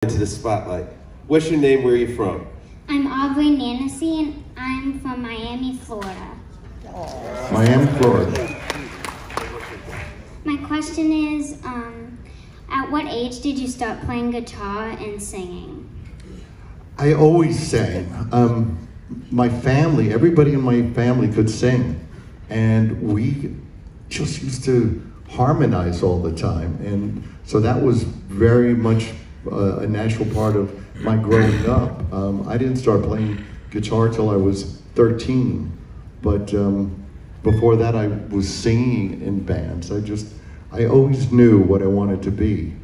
Into the spotlight. What's your name? Where are you from? I'm Aubrey Nancy, and I'm from Miami, Florida. Miami, Florida. My question is, at what age did you start playing guitar and singing? I always sang. My family, everybody in my family could sing. And we just used to harmonize all the time. And so that was very much a natural part of my growing up. I didn't start playing guitar till I was 13, but before that I was singing in bands. I always knew what I wanted to be.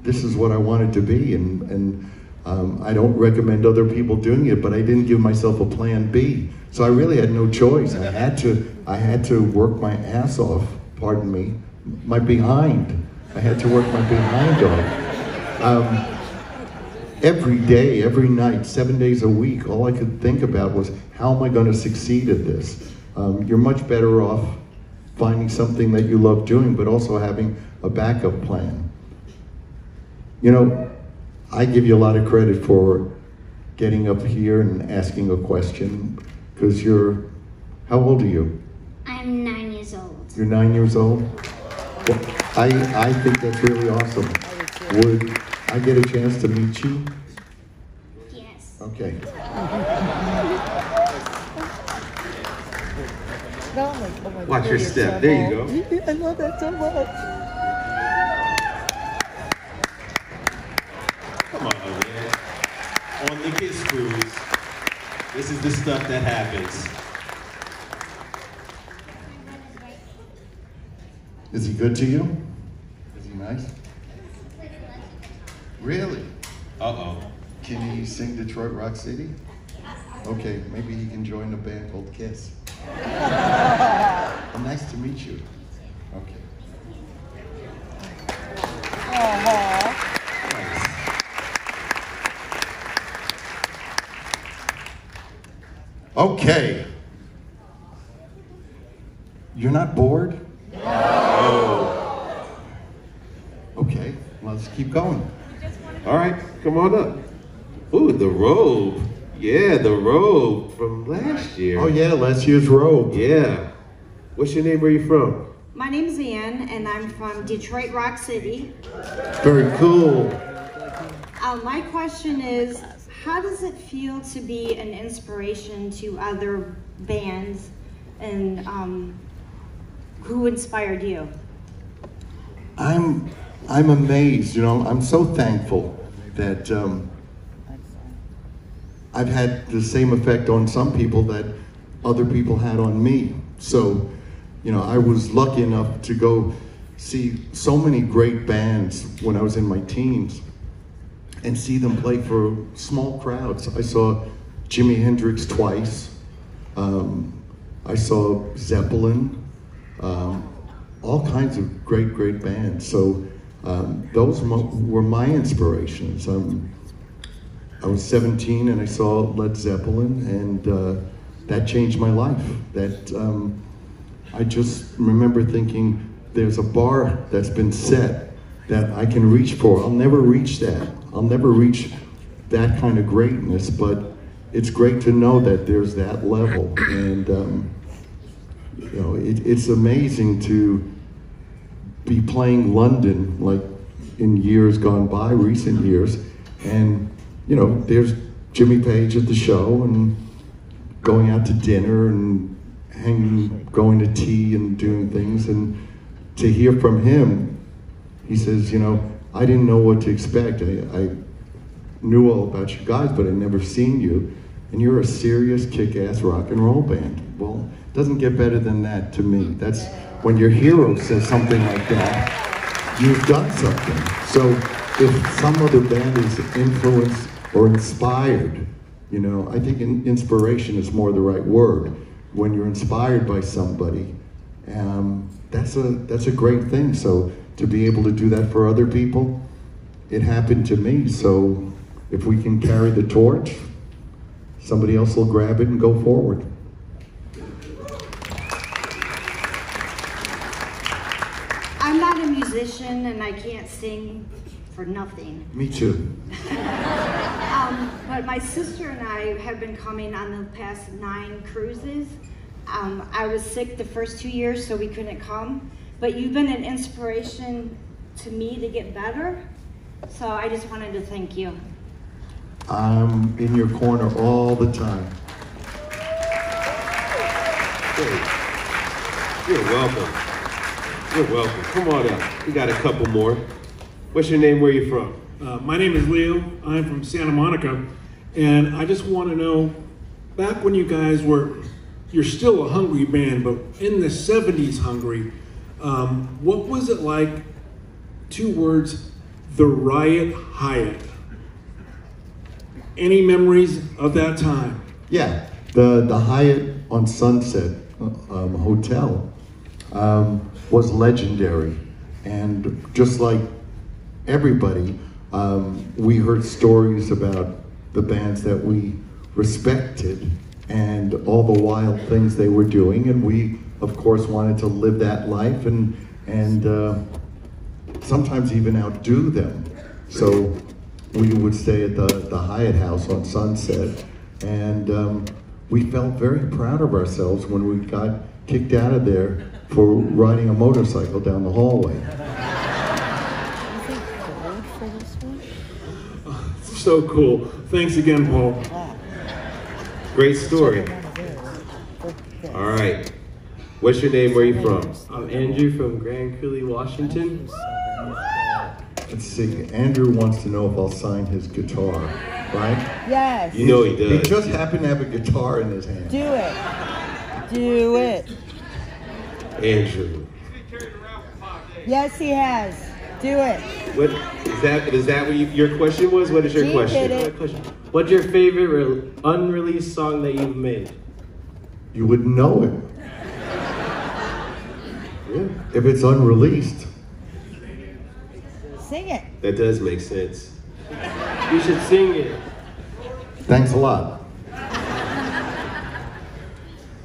This is what I wanted to be, and I don't recommend other people doing it, but I didn't give myself a plan B. So I really had no choice. I had to work my ass off, pardon me, my behind. I had to work my behind off. Every day, every night, 7 days a week, all I could think about was, how am I going to succeed at this? You're much better off finding something that you love doing, but also having a backup plan. You know, I give you a lot of credit for getting up here and asking a question, because how old are you? I'm 9 years old. You're 9 years old? Well, I think that's really awesome. Would I get a chance to meet you? Yes. Okay. Watch your step. There you go. I love that so much. Come on, man. On the Kids Cruise, this is the stuff that happens. Is he good to you? Is he nice? Really? Uh-oh. Can he sing Detroit Rock City? Okay, maybe he can join a band called Kiss. Well, nice to meet you. Okay. Okay. You're not bored? Oh. Okay, let's keep going. All right, come on up. Ooh, the robe. Yeah, the robe from last year. Oh yeah, last year's robe. Yeah. What's your name? Where are you from? My name's Ann, and I'm from Detroit Rock City. Very cool. My question is, how does it feel to be an inspiration to other bands, and who inspired you? I'm amazed, you know, I'm so thankful that I've had the same effect on some people that other people had on me. So, you know, I was lucky enough to go see so many great bands when I was in my teens and see them play for small crowds. I saw Jimi Hendrix twice. I saw Zeppelin, all kinds of great bands. So those were my inspirations. I was 17 and I saw Led Zeppelin, and that changed my life. I just remember thinking, there's a bar that's been set that I can reach for. I'll never reach that. I'll never reach that kind of greatness, but it's great to know that there's that level. And you know, it's amazing to be playing London like in years gone by, recent years, and you know, there's Jimmy Page at the show and going out to dinner and going to tea and doing things, and to hear from him, he says, you know, I didn't know what to expect. I knew all about you guys, but I'd never seen you, and you're a serious kick-ass rock and roll band. Well, it doesn't get better than that to me. That's when your hero says something like that, you've done something. So if some other band is influenced or inspired, you know, I think inspiration is more the right word. When you're inspired by somebody, that's a great thing. So to be able to do that for other people, it happened to me. So if we can carry the torch, somebody else will grab it and go forward. I'm not a musician and I can't sing for nothing. Me too. But my sister and I have been coming on the past 9 cruises. I was sick the first 2 years, so we couldn't come. But you've been an inspiration to me to get better. So I just wanted to thank you. I'm in your corner all the time. You're welcome. You're welcome. Come on up. We got a couple more. What's your name? Where you from? My name is Leo. I'm from Santa Monica. And I just want to know, back when you guys you're still a hungry band, but in the 70s hungry, what was it like, 2 words, the Riot Hyatt? Any memories of that time? Yeah, the Hyatt on Sunset Hotel was legendary. And just like everybody, we heard stories about the bands that we respected and all the wild things they were doing, and we of course wanted to live that life and sometimes even outdo them. So we would stay at the Hyatt House on Sunset, and we felt very proud of ourselves when we got kicked out of there for riding a motorcycle down the hallway. So cool. Thanks again, Paul. Great story. All right. What's your name? Where are you from? I'm Andrew from Grand Coulee, Washington. Let's see, Andrew wants to know if I'll sign his guitar, right? Yes. You know he does. He just happened to have a guitar in his hand. Do it. Do it. Andrew. Yes, he has. Do it. What is that what your question was? What is your She question? did it. What's your favorite unreleased song that you've made? You would know it. Yeah. If it's unreleased. Sing it. That does make sense. You should sing it. Thanks a lot.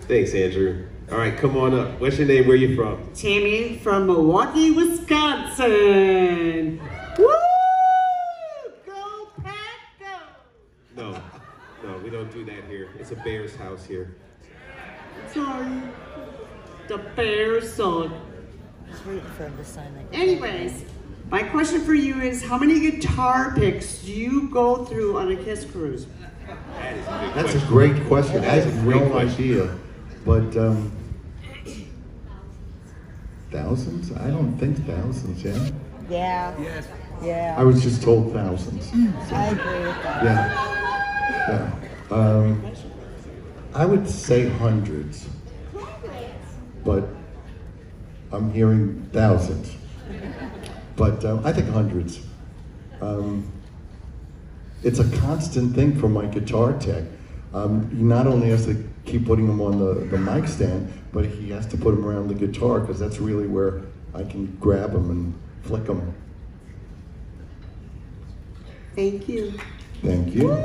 Thanks, Andrew. All right, come on up. What's your name? Where you from? Tammy from Milwaukee, Wisconsin. Woo! Go Pack, go! No, we don't do that here. It's a Bears house here. Sorry. The Bears song. Just waiting for him to sign it. Anyways, my question for you is, how many guitar picks do you go through on a KISS cruise? That is a good That's question. a great question. I have great no question. idea. But thousands? I don't think thousands, yeah? Yeah. Yes. Yeah. I was just told thousands. I agree with that. Yeah. I would say hundreds, but I'm hearing thousands. But I think hundreds. It's a constant thing for my guitar tech. He not only has to keep putting them on the mic stand, but he has to put them around the guitar because that's really where I can grab them and flick them. Thank you. Thank you.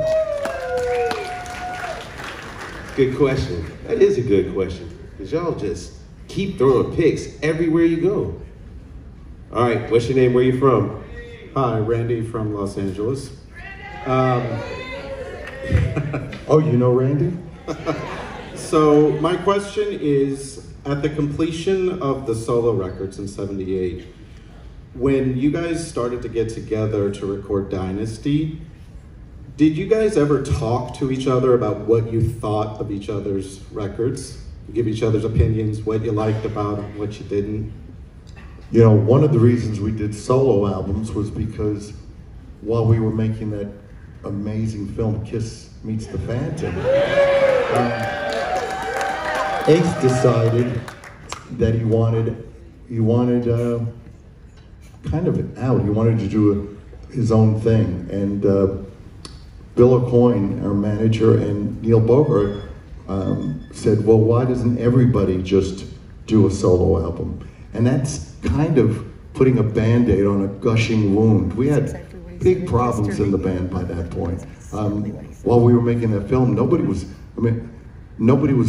Good question. That is a good question. Because y'all just keep throwing picks everywhere you go. All right, what's your name? Where you from? Hi, Randy from Los Angeles. Oh, you know Randy? So my question is, at the completion of the solo records in '78, when you guys started to get together to record Dynasty, did you guys ever talk to each other about what you thought of each other's records? Give each other's opinions, what you liked about them, what you didn't? You know, one of the reasons we did solo albums was because while we were making that amazing film, Kiss Meets the Phantom, Ace decided that he wanted kind of out. He wanted to do his own thing, and Bill O'Coin, our manager, and Neil Bogart said, "Well, why doesn't everybody just do a solo album?" And that's kind of putting a Band-Aid on a gushing wound. We had big problems in the band by that point. While we were making that film, nobody was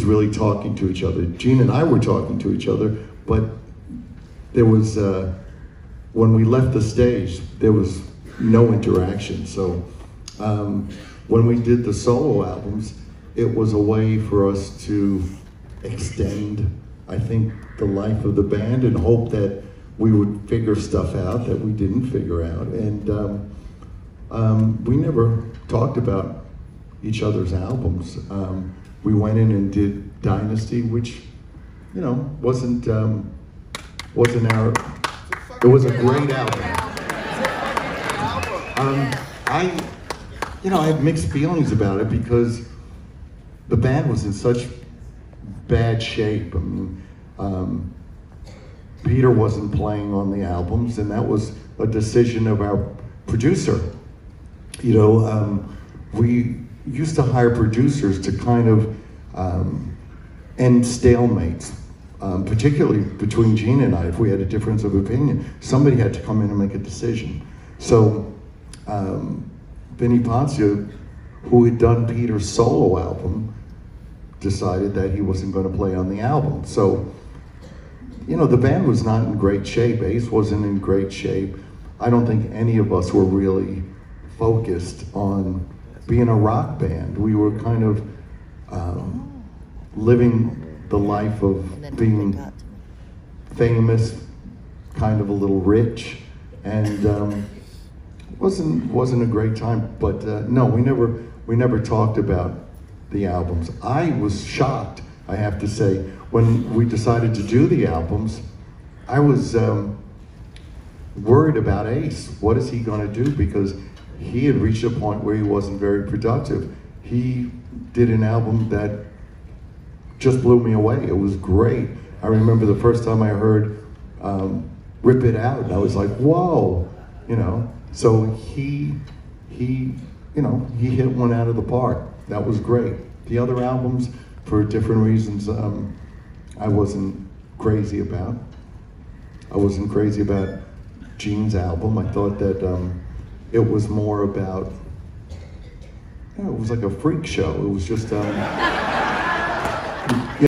really talking to each other. Gene and I were talking to each other, but there was, when we left the stage, there was no interaction. So when we did the solo albums, it was a way for us to extend, I think, the life of the band and hope that we would figure stuff out that we didn't figure out. And we never talked about each other's albums. We went in and did Dynasty, which, you know, wasn't our, it was a great album. I have mixed feelings about it because the band was in such bad shape. I mean, Peter wasn't playing on the albums, and that was a decision of our producer. You know, we used to hire producers to kind of end stalemates, particularly between Gene and I. If we had a difference of opinion, somebody had to come in and make a decision. So Vinny Poncia, who had done Peter's solo album, decided that he wasn't going to play on the album. So, you know, the band was not in great shape. Ace wasn't in great shape. I don't think any of us were really focused on being a rock band. We were kind of living the life of being famous, kind of a little rich, and wasn't a great time. But no, we never talked about the albums. I was shocked, I have to say, when we decided to do the albums. I was worried about Ace. What is he going to do? Because he had reached a point where he wasn't very productive. He did an album that just blew me away. It was great. I remember the first time I heard Rip It Out, and I was like, whoa, you know. So he hit one out of the park. That was great. The other albums, for different reasons, I wasn't crazy about. I wasn't crazy about Gene's album. I thought that it was more about, it was like a freak show. It was just,